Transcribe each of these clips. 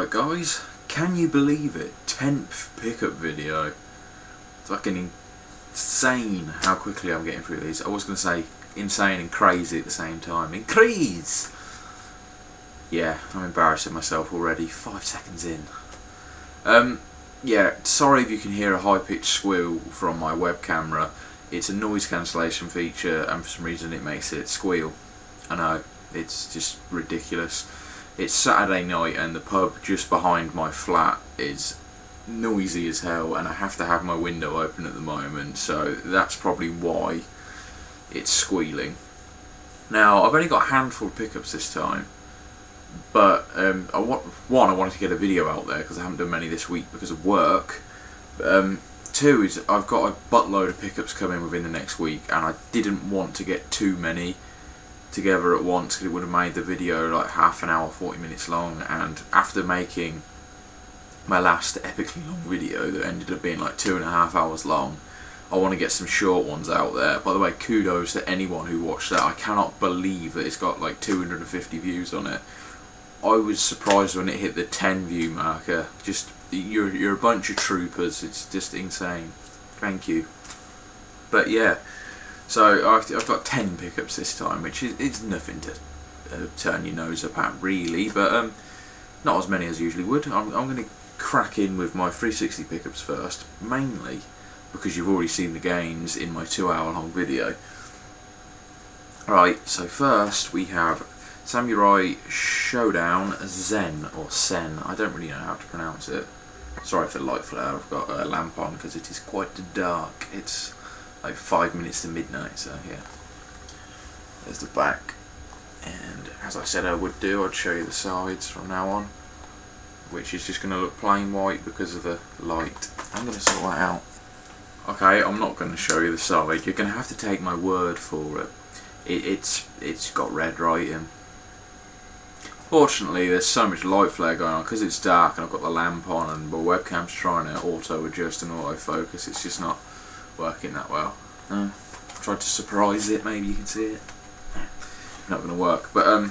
Right guys, can you believe it? 10th pickup video. Fucking insane how quickly I'm getting through these. I was going to say insane and crazy at the same time. Increase! Yeah, I'm embarrassing myself already. 5 seconds in. Yeah, sorry if you can hear a high-pitched squeal from my web camera. It's a noise cancellation feature and for some reason it makes it squeal. I know, it's just ridiculous. It's Saturday night and the pub just behind my flat is noisy as hell and I have to have my window open at the moment, so that's probably why it's squealing. Now, I've only got a handful of pickups this time, but I wanted to get a video out there because I haven't done many this week because of work. Two is I've got a buttload of pickups coming within the next week and I didn't want to get too many together at once because it would have made the video like half an hour, 40 minutes long, and after making my last epically long video that ended up being like 2.5 hours long, I want to get some short ones out there. By the way, kudos to anyone who watched that. I cannot believe that it's got like 250 views on it. I was surprised when it hit the 10 view marker. Just you're a bunch of troopers. It's just insane. Thank you. But yeah, so I've got 10 pickups this time, which is it's nothing to turn your nose up at really, but not as many as I usually would. I'm going to crack in with my 360 pickups first, mainly because you've already seen the games in my 2-hour long video. Right, so first we have Samurai Shodown Zen, or Sen, I don't really know how to pronounce it. Sorry for the light flare, I've got a lamp on because it is quite dark. It's like 5 minutes to midnight, so yeah. There's the back, and as I said I would do, I'd show you the sides from now on, which is just going to look plain white because of the light. I'm going to sort that out. Okay, I'm not going to show you the side, you're going to have to take my word for it. It's got red writing. Fortunately there's so much light flare going on because it's dark and I've got the lamp on and my webcam's trying to auto adjust and auto focus, it's just not working that well. Tried to surprise it, maybe you can see it. Not going to work, but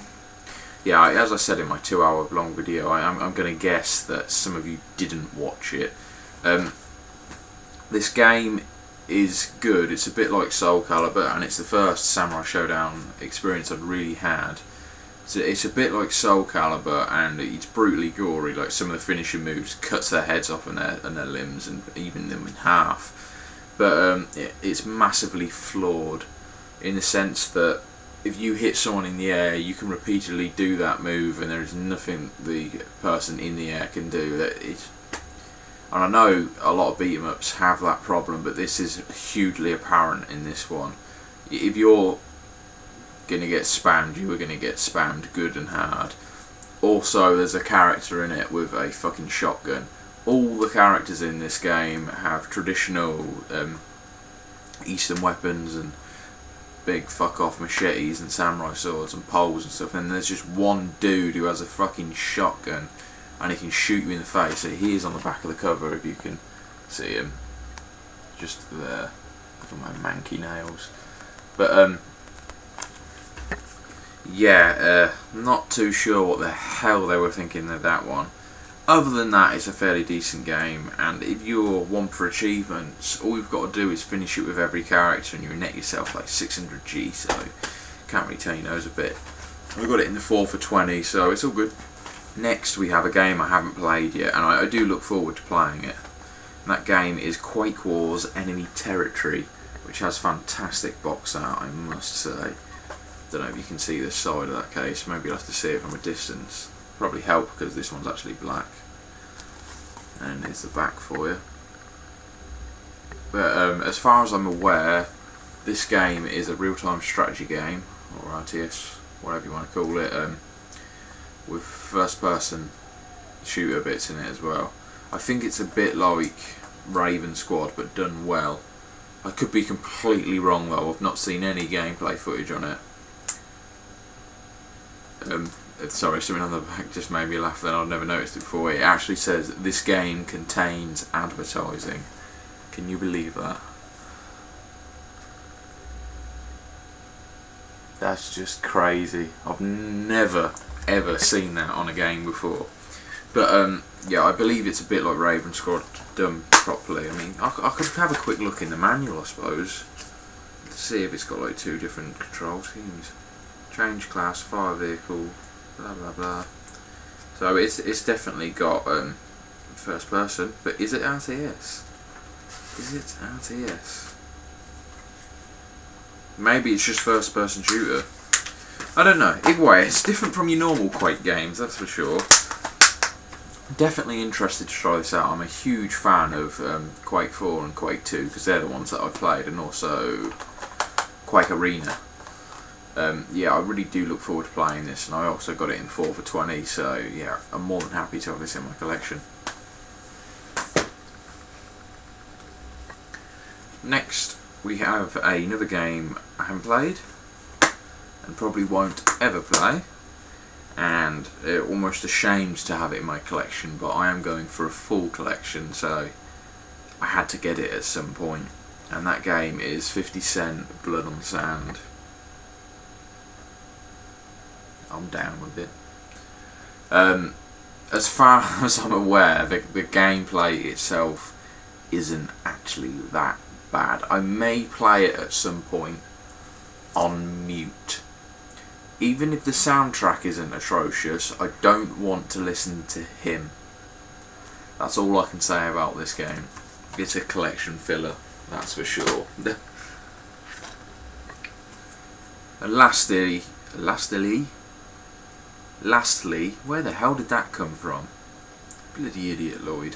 yeah, as I said in my 2-hour long video, I'm going to guess that some of you didn't watch it. This game is good. It's a bit like Soul Calibur, and it's the first Samurai Shodown experience I've really had. So it's a bit like Soul Calibur, and it's brutally gory. Like some of the finishing moves cuts their heads off and their limbs, and even them in half. But it's massively flawed in the sense that if you hit someone in the air, you can repeatedly do that move, and there is nothing the person in the air can do. And I know a lot of beat-em-ups have that problem, but this is hugely apparent in this one. If you're going to get spammed, you are going to get spammed good and hard. Also, there's a character in it with a fucking shotgun. All the characters in this game have traditional Eastern weapons and big fuck-off machetes and samurai swords and poles and stuff, and there's just one dude who has a fucking shotgun and he can shoot you in the face. So he is on the back of the cover if you can see him. Just there. Look at my manky nails. But yeah, not too sure what the hell they were thinking of that one. Other than that, it's a fairly decent game, and if you're one for achievements, all you've got to do is finish it with every character and you net yourself like 600G, so can't really turn your nose a bit. We got it in the 4 for 20, so it's all good. Next we have a game I haven't played yet, and I do look forward to playing it. And that game is Quake Wars Enemy Territory, which has fantastic box art, I must say. Don't know if you can see the side of that case, maybe you'll have to see it from a distance. Probably help because this one's actually black. And here's the back for you. But as far as I'm aware, this game is a real-time strategy game, or RTS, whatever you want to call it, with first-person shooter bits in it as well. I think it's a bit like Raven Squad, but done well. I could be completely wrong though, I've not seen any gameplay footage on it. Sorry, something on the back just made me laugh then, I've never noticed it before. It actually says that this game contains advertising. Can you believe that? That's just crazy. I've never ever seen that on a game before. But yeah, I believe it's a bit like Raven Squad done properly. I mean, I could have a quick look in the manual, I suppose, to see if it's got like 2 different control schemes. Change class, fire vehicle, blah blah blah. So it's definitely got first person, but is it RTS? Is it RTS? Maybe it's just first person shooter. I don't know. Either way, it's different from your normal Quake games, that's for sure. Definitely interested to try this out. I'm a huge fan of Quake 4 and Quake 2 because they're the ones that I've played, and also Quake Arena. Yeah, I really do look forward to playing this, and I also got it in 4 for $20, so yeah, I'm more than happy to have this in my collection. Next, we have another game I haven't played, and probably won't ever play, and almost ashamed to have it in my collection, but I am going for a full collection, so I had to get it at some point, and that game is 50 Cent Blood on Sand. I'm down with it. As far as I'm aware, the gameplay itself isn't actually that bad. I may play it at some point on mute. Even if the soundtrack isn't atrocious, I don't want to listen to him. That's all I can say about this game. It's a collection filler, that's for sure. And lastly, where the hell did that come from? Bloody idiot, Lloyd.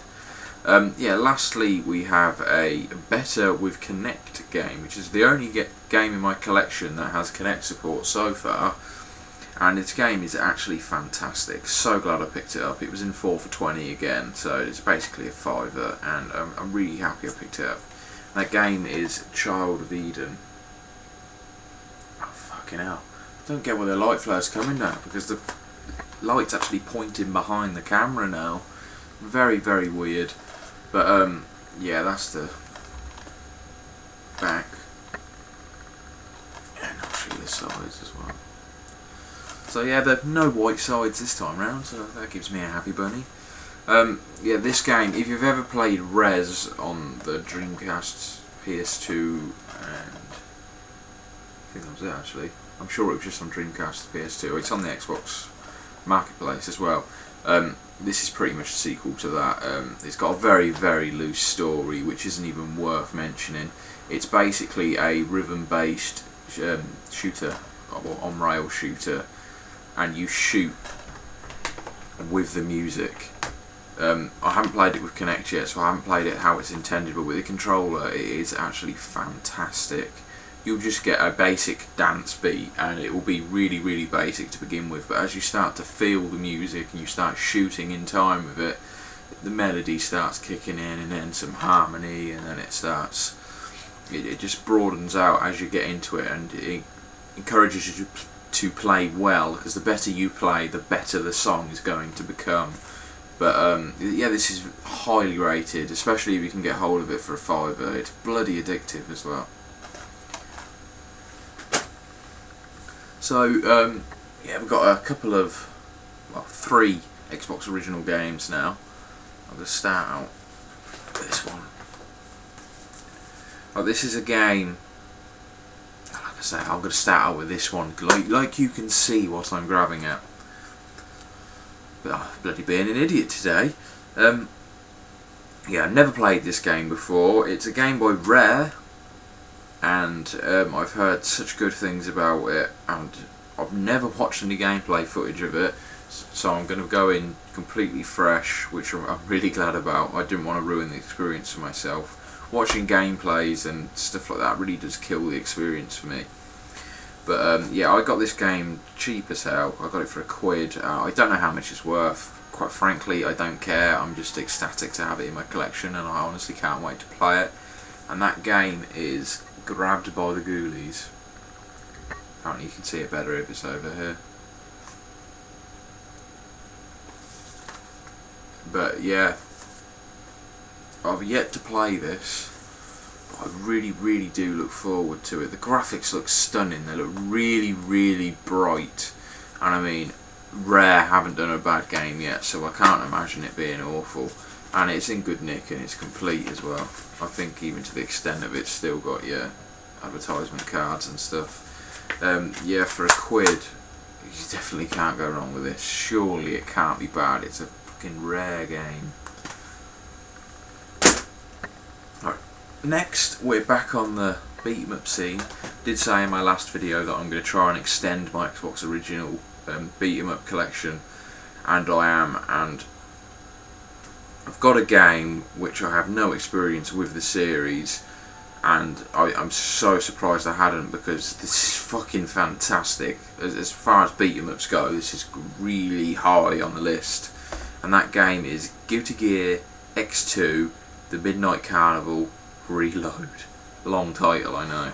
Yeah, lastly we have a Better with Kinect game, which is the only game in my collection that has Kinect support so far, and its game is actually fantastic. So glad I picked it up. It was in 4 for $20 again, so it's basically a £5, and I'm really happy I picked it up. That game is Child of Eden. Oh fucking hell. I don't get where the light flare's coming now, because the light's actually pointing behind the camera now. Very, very weird. But yeah, that's the back, and I'll show you the sides as well. So yeah, there are no white sides this time round, so that gives me a happy bunny. Yeah, this game, if you've ever played Rez on the Dreamcast, PS2, and I think that was it actually. I'm sure it was just on Dreamcast, PS2. It's on the Xbox Marketplace as well. This is pretty much a sequel to that. It's got a very, very loose story, which isn't even worth mentioning. It's basically a rhythm-based shooter, or on-rail shooter, and you shoot with the music. I haven't played it with Kinect yet, so I haven't played it how it's intended, but with the controller it is actually fantastic. You'll just get a basic dance beat, and it will be really, really basic to begin with, but as you start to feel the music and you start shooting in time with it, the melody starts kicking in, and then some harmony, and then it starts, it just broadens out as you get into it, and it encourages you to play well, because the better you play, the better the song is going to become. But yeah, this is highly rated, especially if you can get hold of it for a £5. It's bloody addictive as well. So yeah, we've got a couple of, well, 3 Xbox original games now. I'll just start out with this one. Oh, this is a game, like I say, I'm going to start out with this one, like you can see what I'm grabbing at. But oh, bloody being an idiot today. Yeah, I've never played this game before. It's a game by Rare, and I've heard such good things about it, and I've never watched any gameplay footage of it, so I'm going to go in completely fresh, which I'm really glad about. I didn't want to ruin the experience for myself. Watching gameplays and stuff like that really does kill the experience for me. But yeah, I got this game cheap as hell. I got it for £1. I don't know how much it's worth. Quite frankly, I don't care. I'm just ecstatic to have it in my collection, and I honestly can't wait to play it. And that game is Grabbed by the Ghoulies. Apparently you can see it better if it's over here. But yeah, I've yet to play this, but I really, really do look forward to it. The graphics look stunning. They look really, really bright, and I mean, Rare haven't done a bad game yet, so I can't imagine it being awful. And it's in good nick and it's complete as well. I think even to the extent of it's still got your advertisement cards and stuff. Yeah, for £1, you definitely can't go wrong with this. Surely it can't be bad. It's a fucking rare game. Right, next we're back on the beat 'em up scene. Did say in my last video that I'm going to try and extend my Xbox original beat 'em up collection, and I am. And I've got a game which I have no experience with the series, and I'm so surprised I hadn't, because this is fucking fantastic. As far as beat 'em ups go, this is really high on the list, and that game is Guilty Gear X2 The Midnight Carnival Reload. Long title, I know.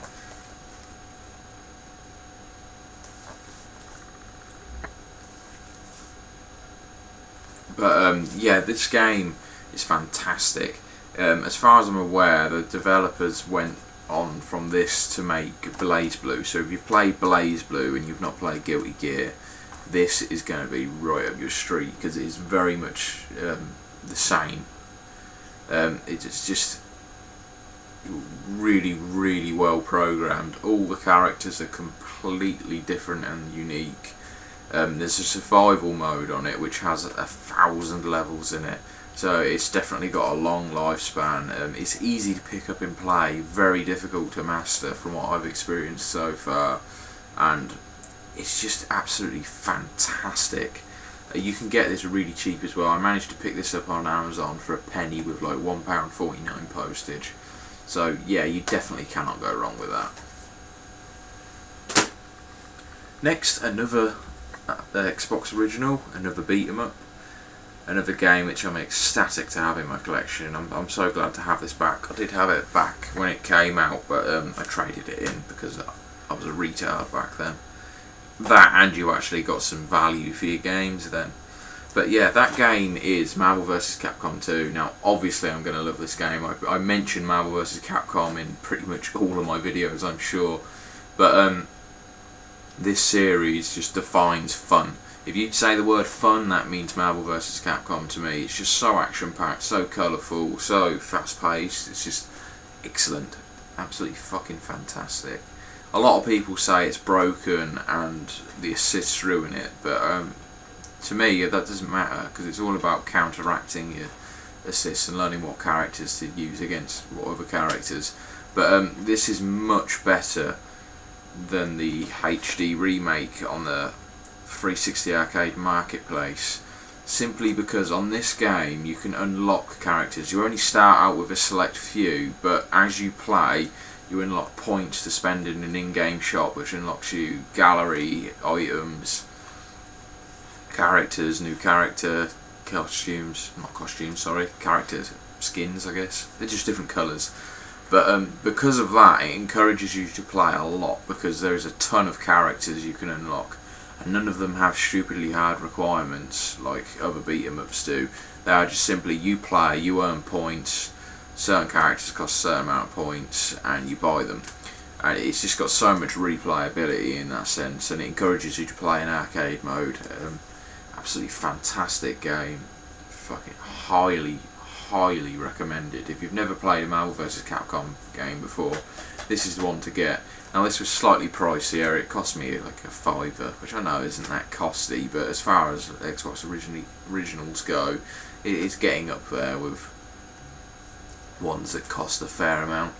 But yeah, this game is fantastic. As far as I'm aware, the developers went on from this to make BlazBlue. So if you've played BlazBlue and you've not played Guilty Gear, this is going to be right up your street, because it is very much the same. It's just really, really well programmed. All the characters are completely different and unique. There's a survival mode on it which has 1,000 levels in it, so it's definitely got a long lifespan. It's easy to pick up and play, very difficult to master from what I've experienced so far, and it's just absolutely fantastic. You can get this really cheap as well. I managed to pick this up on Amazon for £1 with like £1.49 postage, so yeah, you definitely cannot go wrong with that. Next, another Xbox original, another beat 'em up, another game which I'm ecstatic to have in my collection. I'm so glad to have this back. I did have it back when it came out, but I traded it in because I was a retard back then. That, and you actually got some value for your games then. But yeah, that game is Marvel vs. Capcom 2. Now obviously I'm going to love this game. I mention Marvel vs. Capcom in pretty much all of my videos, I'm sure, but this series just defines fun. If you say the word fun, that means Marvel vs. Capcom to me. It's just so action-packed, so colourful, so fast-paced. It's just excellent. Absolutely fucking fantastic. A lot of people say it's broken and the assists ruin it, but to me that doesn't matter, because it's all about counteracting your assists and learning what characters to use against what other characters. But this is much better than the HD remake on the 360 Arcade Marketplace, simply because on this game you can unlock characters. You only start out with a select few, but as you play you unlock points to spend in an in-game shop, which unlocks you gallery items, characters, new character costumes, not costumes, sorry, characters, skins I guess. They're just different colours. But because of that, it encourages you to play a lot, because there's a ton of characters you can unlock, and none of them have stupidly hard requirements like other beat 'em ups do. They are just simply, you play, you earn points, certain characters cost a certain amount of points, and you buy them. And it's just got so much replayability in that sense, and it encourages you to play in arcade mode. Absolutely fantastic game. Fucking highly recommended. If you've never played a Marvel vs. Capcom game before, this is the one to get. Now this was slightly pricier. It cost me like a £5, which I know isn't that costly, but as far as Xbox originals go, it is getting up there with ones that cost a fair amount.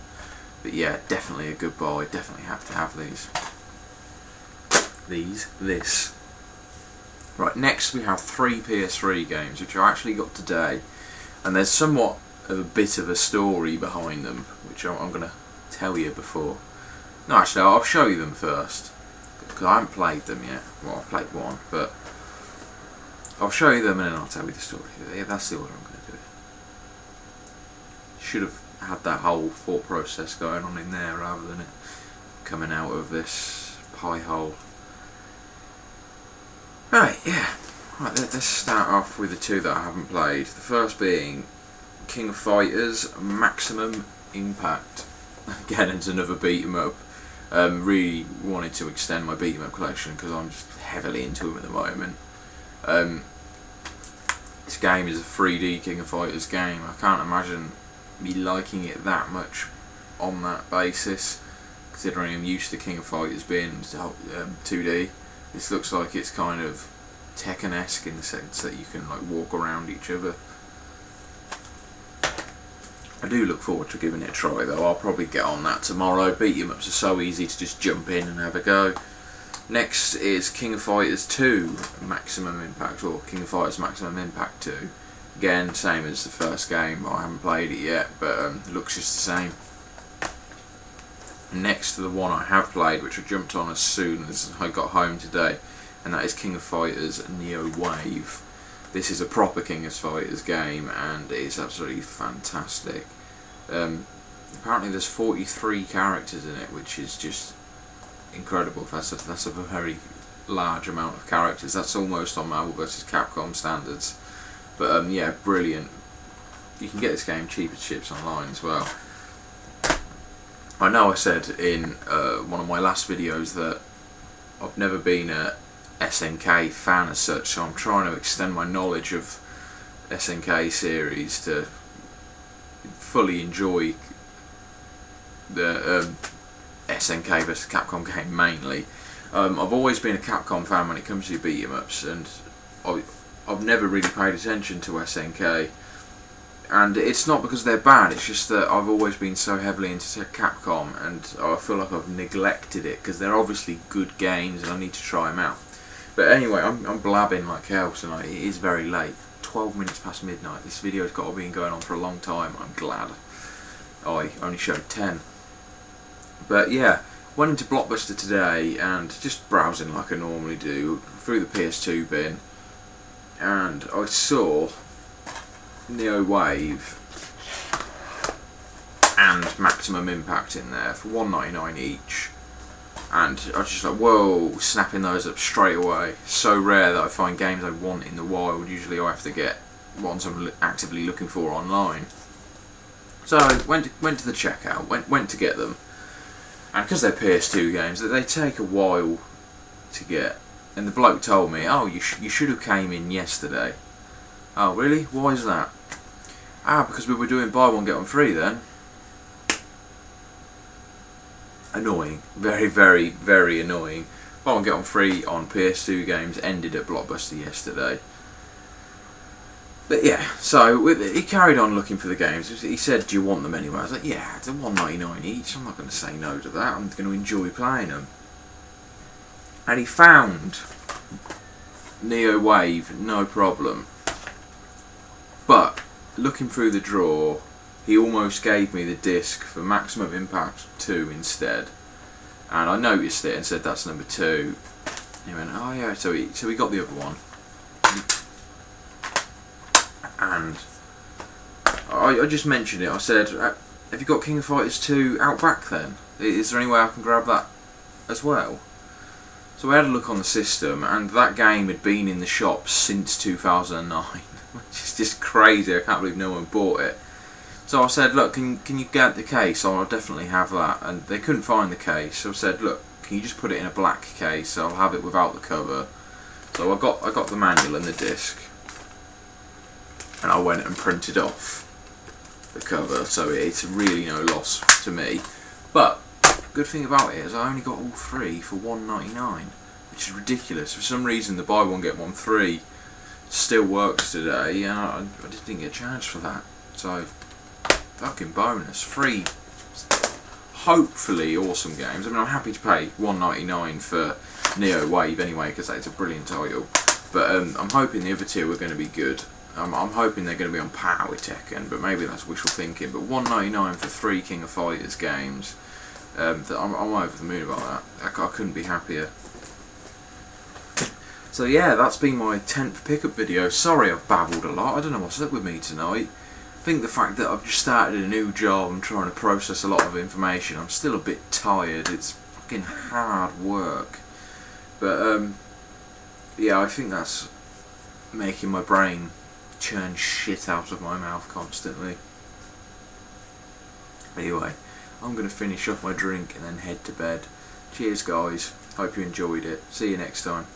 But yeah, definitely a good buy. Definitely have to have these. This. Right, next we have 3 PS3 games, which I actually got today. And there's somewhat of a bit of a story behind them, which I'm going to tell you before. No, actually, I'll show you them first, because I haven't played them yet. Well, I've played one, but I'll show you them and then I'll tell you the story. Yeah, that's the order I'm going to do it. Should have had that whole thought process going on in there, rather than it coming out of this pie hole. Right, yeah. Right, let's start off with the 2 that I haven't played. The first being King of Fighters Maximum Impact. Again, it's another beat 'em up. Really wanted to extend my beat 'em up collection, because I'm just heavily into them at the moment. This game is a 3D King of Fighters game. I can't imagine me liking it that much on that basis, considering I'm used to King of Fighters being 2D. This looks like it's kind of Tekken-esque in the sense that you can like walk around each other. I do look forward to giving it a try though. I'll probably get on that tomorrow. Beat 'em ups are so easy to just jump in and have a go. Next is King of Fighters 2 Maximum Impact, or King of Fighters Maximum Impact 2. Again, same as the first game. I haven't played it yet, but it looks just the same. Next to the one I have played, which I jumped on as soon as I got home today, and that is King of Fighters Neo Wave. This is a proper King of Fighters game, and it's absolutely fantastic. Apparently there's 43 characters in it, which is just incredible. That's a very large amount of characters. That's almost on Marvel vs. Capcom standards. But yeah, brilliant. You can get this game cheap as chips online as well. I know I said in one of my last videos that I've never been a SNK fan as such, so I'm trying to extend my knowledge of SNK series to fully enjoy the SNK vs Capcom game mainly. I've always been a Capcom fan when it comes to beat 'em ups, and I've never really paid attention to SNK. And it's not because they're bad, it's just that I've always been so heavily into Capcom, and I feel like I've neglected it, because they're obviously good games and I need to try them out. But anyway, I'm blabbing like hell tonight. It is very late, 12 minutes past midnight. This video's got to have been going on for a long time. I'm glad I only showed 10. But yeah, went into Blockbuster today and just browsing like I normally do, through the PS2 bin, and I saw Neo Wave and Maximum Impact in there for $1.99 each, and I was just like, whoa, snapping those up straight away. So rare that I find games I want in the wild. Usually I have to get ones I'm actively looking for online. So I went to the checkout, went to get them, and because they're PS2 games, they take a while to get. And the bloke told me, oh, you should have came in yesterday. Oh, really? Why is that? Ah, because we were doing buy one get one free then. Annoying. Very, very, very annoying. Buy one get one free on PS2 games ended at Blockbuster yesterday. But yeah, so he carried on looking for the games. He said, do you want them anyway? I was like, yeah, they're $1.99 each. I'm not going to say no to that. I'm going to enjoy playing them. And he found Neo Wave, no problem. But looking through the drawer, he almost gave me the disc for Maximum Impact 2 instead. And I noticed it and said, that's number 2. He went, oh yeah, so he got the other one. And I just mentioned it. I said, have you got King of Fighters 2 out back then? Is there any way I can grab that as well? So I had a look on the system, and that game had been in the shop since 2009, which is just crazy. I can't believe no one bought it. So I said, look, can you get the case? I'll definitely have that. And they couldn't find the case, so I said, look, can you just put it in a black case? I'll have it without the cover. So I got the manual and the disc, and I went and printed off the cover, so it's really no loss to me. But good thing about it is I only got all 3 for $1.99, which is ridiculous. For some reason the buy one get one free still works today, and I didn't get charged for that. So fucking bonus. 3 hopefully awesome games. I mean, I'm happy to pay $1.99 for Neo Wave anyway, because it's a brilliant title. But I'm hoping the other 2 are going to be good. I'm hoping they're going to be on par with Tekken, but maybe that's wishful thinking. But $1.99 for 3 King of Fighters games. I'm over the moon about that. I couldn't be happier. So yeah, that's been my 10th pickup video. Sorry I've babbled a lot. I don't know what's up with me tonight. I think the fact that I've just started a new job and trying to process a lot of information, I'm still a bit tired. It's fucking hard work. But yeah, I think that's making my brain churn shit out of my mouth constantly. Anyway, I'm going to finish off my drink and then head to bed. Cheers guys, hope you enjoyed it. See you next time.